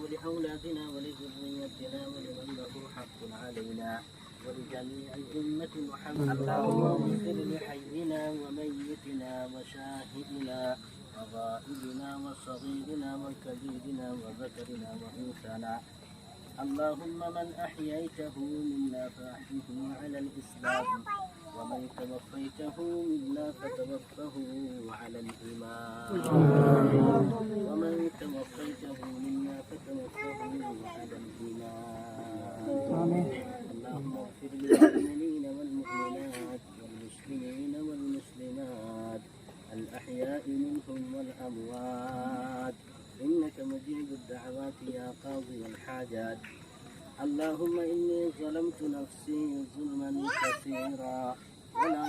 ولأولادنا ولذريتنا ولمن له حق علينا ولجميع أمة محمد. اللهم اغفر لحينا وميتنا وشاهدنا وغائبنا وصغيرنا وكبيرنا وذكرنا وأنثانا. اللهم من أحييته منا فأحيه على الإسلام ومن توفيته منا فتوفه على الإيمان ومن توفيته منا فتوفه على الإيمان. اللهم اغفر للمؤمنين والمؤمنات والمسلمين والمسلمات الأحياء منهم والأموات إنك مجيب الدعوات يا قاضي الحاجات. اللهم إني ظلمت نفسي ظلما كثيرا ولا